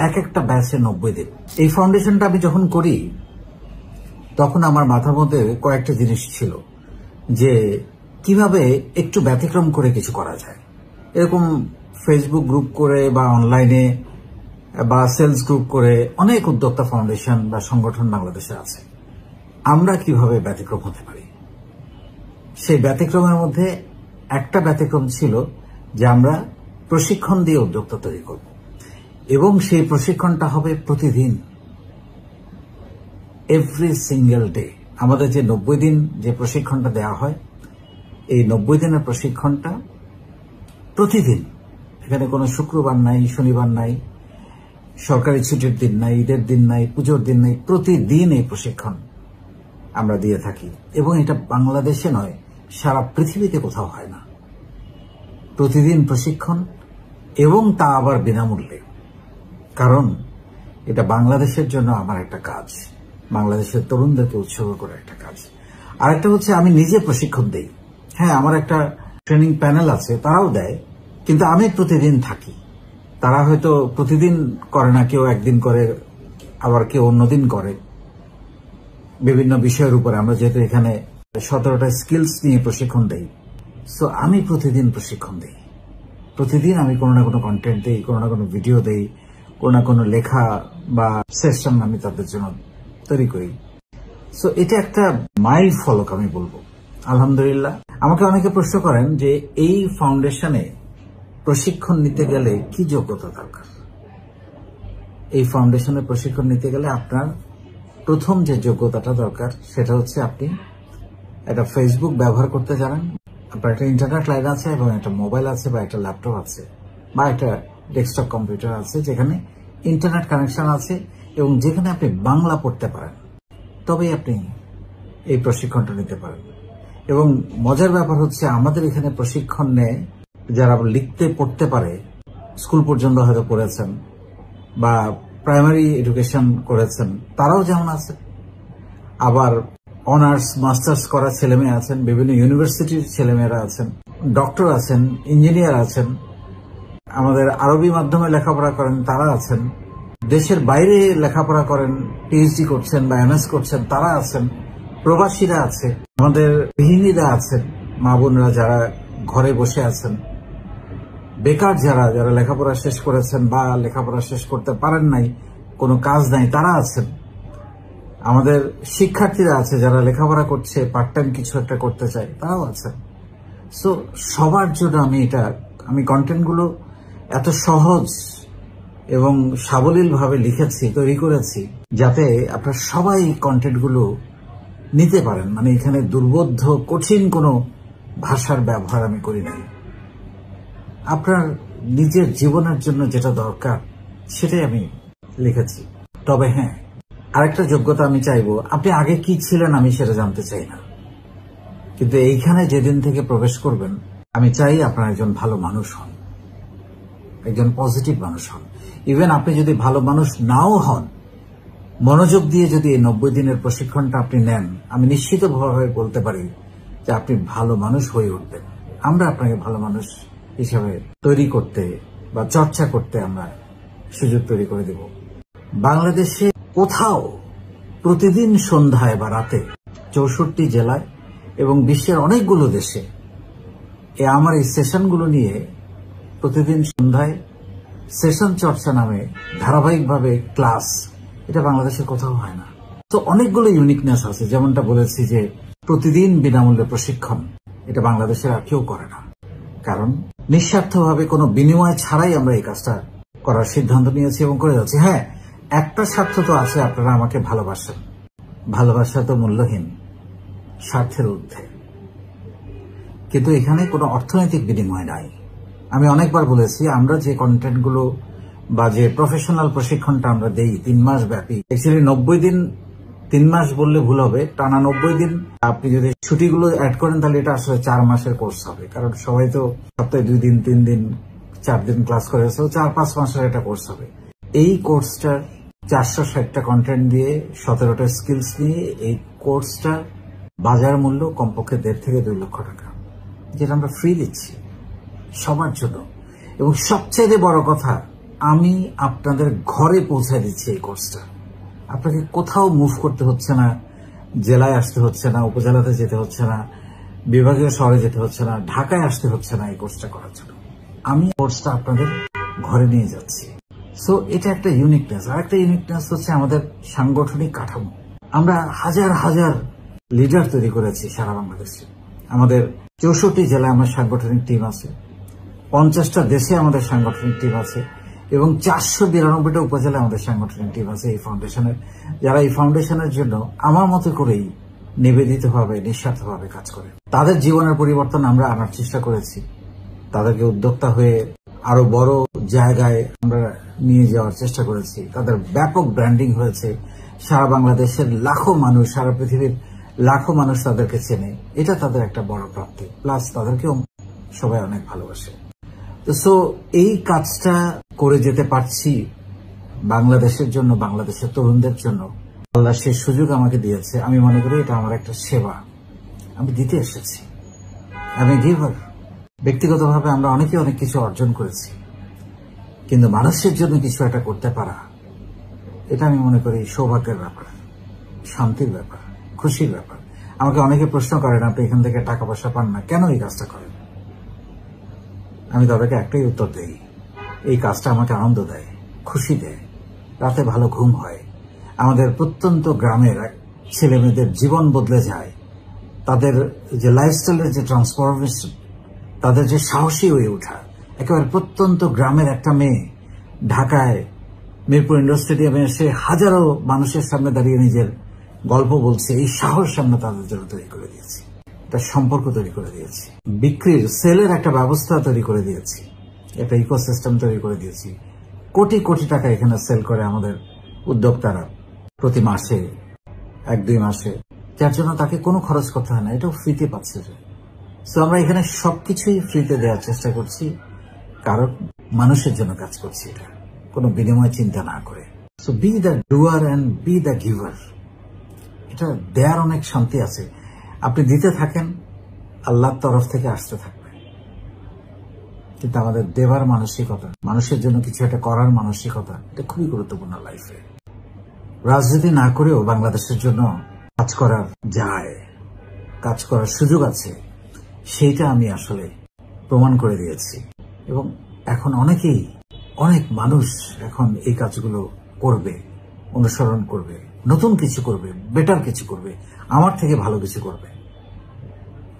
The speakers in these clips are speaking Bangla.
এক একটা ব্যাচে 90 দিন। এই ফাউন্ডেশনটা আমি যখন করি তখন আমার মাথার মধ্যে কয়েকটা জিনিস ছিল যে কিভাবে একটু ব্যতিক্রম করে কিছু করা যায়। এরকম ফেসবুক গ্রুপ করে বা অনলাইনে বা সেলস গ্রুপ করে অনেক উদ্যোক্তা ফাউন্ডেশন বা সংগঠন বাংলাদেশে আছে। আমরা কিভাবে ব্যতিক্রম হতে পারি, সেই ব্যতিক্রমের মধ্যে একটা ব্যতিক্রম ছিল যে আমরা প্রশিক্ষণ দিয়ে উদ্যোক্তা তৈরি করব এবং সেই প্রশিক্ষণটা হবে প্রতিদিন, এভরি সিঙ্গেল ডে। আমাদের যে 90 দিন যে প্রশিক্ষণটা দেওয়া হয়, এই 90 দিনের প্রশিক্ষণটা প্রতিদিন, এখানে কোনো শুক্রবার নাই, শনিবার নাই, সরকারি ছুটির দিন নাই, ঈদের দিন নাই, পুজোর দিন নাই, প্রতিদিন এই প্রশিক্ষণ আমরা দিয়ে থাকি। এবং এটা বাংলাদেশে নয়, সারা পৃথিবীতে কোথাও হয় না। প্রতিদিন প্রশিক্ষণ এবং তা আবার বিনামূল্যে, কারণ এটা বাংলাদেশের জন্য আমার একটা কাজ, বাংলাদেশের তরুণদেরকে উৎসর্গ করে একটা কাজ। আরেকটা হচ্ছে আমি নিজে প্রশিক্ষণ দেই। হ্যাঁ, আমার একটা ট্রেনিং প্যানেল আছে, তারাও দেয়, কিন্তু আমি প্রতিদিন থাকি। তারা হয়তো প্রতিদিন করে না, কেউ একদিন করে, আবার কেউ অন্যদিন করে, বিভিন্ন বিষয়ের উপরে। আমরা যেহেতু এখানে 17টা স্কিলস নিয়ে প্রশিক্ষণ দেই, সো আমি প্রতিদিন প্রশিক্ষণ দেই। প্রতিদিন আমি কোনো না কোনো কন্টেন্ট দেই, কোনো না কোনো ভিডিও দেই, কোনো না কোনো লেখা বা সেশন আমি তাদের জন্য তৈরি করি। সো এটা একটা মাইল ফলক আমি বলবো, আলহামদুলিল্লাহ। আমাকে অনেকে প্রশ্ন করেন যে এই ফাউন্ডেশনে প্রশিক্ষণ নিতে গেলে কি যোগ্যতা দরকার। এই ফাউন্ডেশনে প্রশিক্ষণ নিতে গেলে আপনার প্রথম যে যোগ্যতাটা দরকার সেটা হচ্ছে আপনি একটা ফেসবুক ব্যবহার করতে জানেন, আপনার একটা ইন্টারনেট লাইন আছে এবং একটা মোবাইল আছে বা একটা ল্যাপটপ আছে বা একটা ডেস্কটপ কম্পিউটার আছে যেখানে ইন্টারনেট কানেকশন আছে এবং যেখানে আপনি বাংলা পড়তে পারেন, তবেই আপনি এই প্রশিক্ষণটা নিতে পারেন। এবং মজার ব্যাপার হচ্ছে আমাদের এখানে প্রশিক্ষণ নেয় যারা লিখতে পড়তে পারে, স্কুল পর্যন্ত হয়তো পড়েছেন বা প্রাইমারি এডুকেশন করেছেন, তারাও যেমন আছে। আবার অনার্স মাস্টার্স করা ছেলেমেয়ে আছেন, বিভিন্ন ইউনিভার্সিটির ছেলেমেয়েরা আছেন, ডক্টর আছেন, ইঞ্জিনিয়ার আছেন, আমাদের আরবি মাধ্যমে লেখাপড়া করেন তারা আছেন, দেশের বাইরে লেখাপড়া করেন, পিএইচডি করছেন বা এমএস করছেন তারা আছেন, প্রবাসীরা আছে, আমাদের গৃহিণীরা আছেন, মা বোনরা যারা ঘরে বসে আছেন, বেকার যারা যারা লেখাপড়া শেষ করেছেন বা লেখাপড়া শেষ করতে পারেন নাই, কোনো কাজ নাই, তারা আছেন। আমাদের শিক্ষার্থীরা আছে যারা লেখাপড়া করছে, পার্ট টাইম কিছু একটা করতে চায়, তারাও আছেন। সো সবার জন্য আমি কন্টেন্টগুলো এত সহজ এবং সাবলীলভাবে লিখেছি, তৈরি করেছি, যাতে আপনারা সবাই কন্টেন্টগুলো নিতে পারেন। মানে এখানে দুর্বোধ্য কঠিন কোনো ভাষার ব্যবহার আমি করি নাই। আপনার নিজের জীবনের জন্য যেটা দরকার সেটাই আমি লিখেছি। তবে হ্যাঁ, আরেকটা যোগ্যতা আমি চাইবো, আপনি আগে কি ছিলেন আমি সেটা জানতে চাই না, কিন্তু এইখানে যেদিন থেকে প্রবেশ করবেন আমি চাই আপনার একজন ভালো মানুষ হন, একজন পজিটিভ মানুষ হন। ইভেন আপনি যদি ভালো মানুষ নাও হন, মনোযোগ দিয়ে যদি এই 90 দিনের প্রশিক্ষণটা আপনি নেন, আমি নিশ্চিতভাবে বলতে পারি যে আপনি ভালো মানুষ হয়ে উঠবেন। আমরা আপনাকে ভালো মানুষ হিসাবে তৈরি করতে বা চর্চা করতে আমরা সুযোগ তৈরি করে দেব। বাংলাদেশে কোথাও প্রতিদিন সন্ধ্যায় বা রাতে 64 জেলায় এবং বিশ্বের অনেকগুলো দেশে আমার এই সেশনগুলো নিয়ে প্রতিদিন সন্ধ্যায় সেশন চর্চা নামে ধারাবাহিকভাবে ক্লাস, এটা বাংলাদেশের কোথাও হয় না। তো অনেকগুলো ইউনিকনেস আছে, যেমনটা বলেছি যে প্রতিদিন বিনামূল্যে প্রশিক্ষণ, এটা বাংলাদেশের আর কেউ করে না। কারণ নিঃস্বার্থভাবে কোনো বিনিময় ছাড়াই আমরা এই কাজটা করার সিদ্ধান্ত নিয়েছি এবং করে যাচ্ছি। হ্যাঁ, একটা স্বার্থ তো আছে, আপনারা আমাকে ভালোবাসেন, ভালোবাসা তো মূল্যহীন, স্বার্থের ঊর্ধ্বে, কিন্তু এখানে কোনো অর্থনৈতিক বিনিময় নাই। আমি অনেকবার বলেছি, আমরা যে কন্টেন্টগুলো বা যে প্রফেশনাল প্রশিক্ষণটা আমরা দেই 3 মাস ব্যাপী, অ্যাকচুয়ালি 90 দিন, 3 মাস বললে ভুল হবে, টানা 90 দিন। আপনি যদি ছুটিগুলো অ্যাড করেন তাহলে এটা আসলে 4 মাসের কোর্স হবে, কারণ সবাই তো সপ্তাহে 2 দিন 3 দিন 4 দিন ক্লাস করে, 4-5 মাসের একটা কোর্স হবে। এই কোর্সটার 460টা কন্টেন্ট দিয়ে 17টা স্কিলস নিয়ে এই কোর্সটা বাজার মূল্য কমপক্ষে 1.5 থেকে 2 লক্ষ টাকা, যেটা আমরা ফ্রি দিচ্ছি সবার জন্য। এবং সবচেয়ে বড় কথা, আমি আপনাদের ঘরে পৌঁছায় দিচ্ছি এই কোর্সটা। আপনাকে কোথাও মুভ করতে হচ্ছে না, জেলায় আসতে হচ্ছে না, উপজেলাতে যেতে হচ্ছে না, বিভাগীয় শহরে যেতে হচ্ছে না, ঢাকায় আসতে হচ্ছে না এই কোর্সটা করার জন্য। আমি কোর্সটা আপনাদের ঘরে নিয়ে যাচ্ছি। সো এটা একটা ইউনিকনেস। আর একটা ইউনিকনেস হচ্ছে আমাদের সাংগঠনিক কাঠামো। আমরা হাজার হাজার লিডার তৈরি করেছি সারা বাংলাদেশে। আমাদের 64 জেলায় আমার সাংগঠনিক টিম আছে, 50টা দেশে আমাদের সাংগঠনিক টিম আছে এবং 492টা উপজেলায় আমাদের সাংগঠনিক টিম আছে এই ফাউন্ডেশনের, যারা এই ফাউন্ডেশনের জন্য আমার মতো করেই নিবেদিতভাবে নিঃস্বার্থভাবে কাজ করে। তাদের জীবনের পরিবর্তন আমরা আনার চেষ্টা করেছি, তাদেরকে উদ্যোক্তা হয়ে আরো বড় জায়গায় আমরা নিয়ে যাওয়ার চেষ্টা করেছি। তাদের ব্যাপক ব্র্যান্ডিং হয়েছে, সারা বাংলাদেশের লাখো মানুষ, সারা পৃথিবীর লাখো মানুষ তাদেরকে চেনে। এটা তাদের একটা বড় প্রাপ্তি, প্লাস তাদেরকেও সবাই অনেক ভালোবাসে। সো এই কাজটা করে যেতে পারছি বাংলাদেশের জন্য, বাংলাদেশের তরুণদের জন্য। আল্লাহ সেই সুযোগ আমাকে দিয়েছে। আমি মনে করি এটা আমার একটা সেবা, আমি দিতে এসেছি। আমি গিভার। ব্যক্তিগতভাবে আমরা অনেকে অনেক কিছু অর্জন করেছি, কিন্তু মানুষের জন্য কিছু একটা করতে পারা, এটা আমি মনে করি সৌভাগ্যের ব্যাপার, শান্তির ব্যাপার, খুশির ব্যাপার। আমাকে অনেকে প্রশ্ন করেন, আপনি এখান থেকে টাকা পয়সা পান না, কেন এই কাজটা করেন? আমি তাদেরকে একটাই উত্তর দেই, এই কাজটা আমাকে আনন্দ দেয়, খুশি দেয়, রাতে ভালো ঘুম হয়। আমাদের প্রত্যন্ত গ্রামের ছেলে মেয়েদের জীবন বদলে যায়, তাদের যে লাইফস্টাইলের যে ট্রান্সফরমেশন, তাদের যে সাহসী হয়ে ওঠা। একেবারে প্রত্যন্ত গ্রামের একটা মেয়ে ঢাকায় মিরপুর ইন্ডোর স্টেডিয়ামে এসে হাজারো মানুষের সামনে দাঁড়িয়ে নিজের গল্প বলছে। এই সাহস আমরা তাদের জন্য তৈরি করে দিয়েছি, একটা সম্পর্ক তৈরি করে দিয়েছি, বিক্রির সেলের একটা ব্যবস্থা তৈরি করে দিয়েছি, একটা ইকোসিস্টেম তৈরি করে দিয়েছি। কোটি কোটি টাকা এখানে সেল করে আমাদের উদ্যোক্তারা প্রতি মাসে, 1-2 মাসে, যার জন্য তাকে কোনো খরচ করতে হয় না, এটাও ফ্রিতে পাচ্ছে। সো আমরা এখানে সবকিছুই ফ্রিতে দেওয়ার চেষ্টা করছি, কারণ মানুষের জন্য কাজ করছি, এটা কোনো বিনিময় চিন্তা না করে। So be the doer and be the giver. এটা দেওয়ার অনেক শান্তি আছে। আপনি দিতে থাকেন, আল্লাহর তরফ থেকে আসতে থাকবে। কিন্তু আমাদের দেবার মানসিকতা, মানুষের জন্য কিছু একটা করার মানসিকতা, এটা খুবই গুরুত্বপূর্ণ লাইফে। রাজনীতি না করেও বাংলাদেশের জন্য কাজ করার যায়, কাজ করার সুযোগ আছে, সেইটা আমি আসলে প্রমাণ করে দিয়েছি। এবং এখন অনেক মানুষ এখন এই কাজগুলো করবে, অনুসরণ করবে, নতুন কিছু করবে, বেটার কিছু করবে, আমার থেকে ভালো কিছু করবে।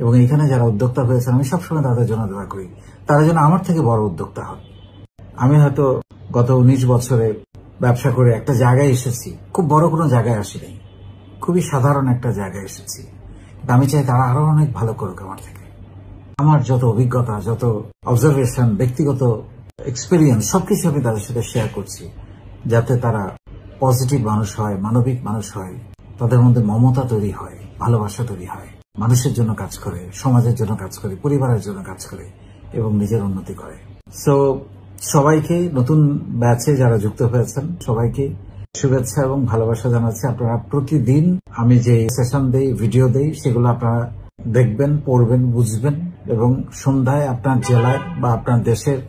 এবং এখানে যারা উদ্যোক্তা হয়েছেন, আমি সবসময় তাদের জন্য দোয়া করি, তারা যেন আমার থেকে বড় উদ্যোক্তা হন। আমি হয়তো গত 19 বছরে ব্যবসা করে একটা জায়গায় এসেছি, খুব বড় কোনো জায়গায় আসিনি, খুবই সাধারণ একটা জায়গায় এসেছি। আমি চাই তারা আরো অনেক ভালো করুক আমার থেকে। আমার যত অভিজ্ঞতা, যত অবজারভেশন, ব্যক্তিগত এক্সপেরিয়েন্স, সবকিছু আমি তাদের সাথে শেয়ার করছি, যাতে তারা পজিটিভ মানুষ হয়, মানবিক মানুষ হয়, তাদের মধ্যে মমতা তৈরি হয়, ভালোবাসা তৈরি হয়, মানুষের জন্য কাজ করে, সমাজের জন্য কাজ করে, পরিবারের জন্য কাজ করে এবং নিজের উন্নতি করে। সো সবাইকে, নতুন ব্যাচে যারা যুক্ত হয়েছেন সবাইকে শুভেচ্ছা এবং ভালোবাসা জানাচ্ছি। আপনারা প্রতিদিন আমি যে সেশন দেই, ভিডিও দেই, সেগুলো আপনারা দেখবেন, পড়বেন, বুঝবেন এবং সন্ধ্যায় আপনার জেলায় বা আপনার দেশের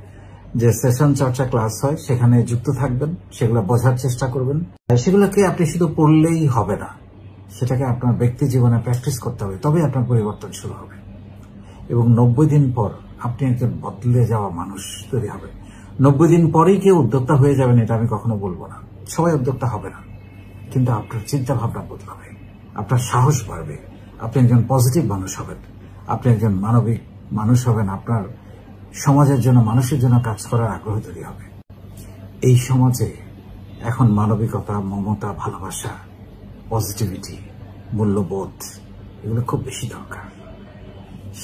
যে সেশন চর্চা ক্লাস হয় সেখানে যুক্ত থাকবেন, সেগুলো বোঝার চেষ্টা করবেন। সেগুলোকে আপনি শুধু পড়লেই হবে না, সেটাকে আপনার ব্যক্তি জীবনে প্র্যাকটিস করতে হবে, তবে আপনার পরিবর্তন শুরু হবে। এবং 90 দিন পর আপনি একজন বদলে যাওয়া মানুষ তৈরি হবে। 90 দিন পরেই কেউ উদ্যোক্তা হয়ে যাবেন এটা আমি কখনো বলবো না, সবাই উদ্যোক্তা হবে না, কিন্তু আপনার চিন্তা ভাবনা বদলাবে, আপনার সাহস বাড়বে, আপনি একজন পজিটিভ মানুষ হবেন, আপনি একজন মানবিক মানুষ হবেন, আপনার সমাজের জন্য, মানুষের জন্য কাজ করার আগ্রহ তৈরি হবে। এই সমাজে এখন মানবিকতা, মমতা, ভালোবাসা, পজিটিভিটি, মূল্যবোধ, এগুলো খুব বেশি দরকার।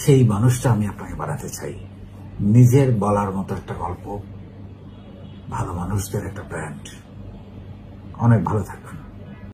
সেই মানুষটা আমি আপনাকে বানাতে চাই। নিজের বলার মতো একটা গল্প, ভালো মানুষদের একটা ব্র্যান্ড। অনেক ভালো থাকবেন।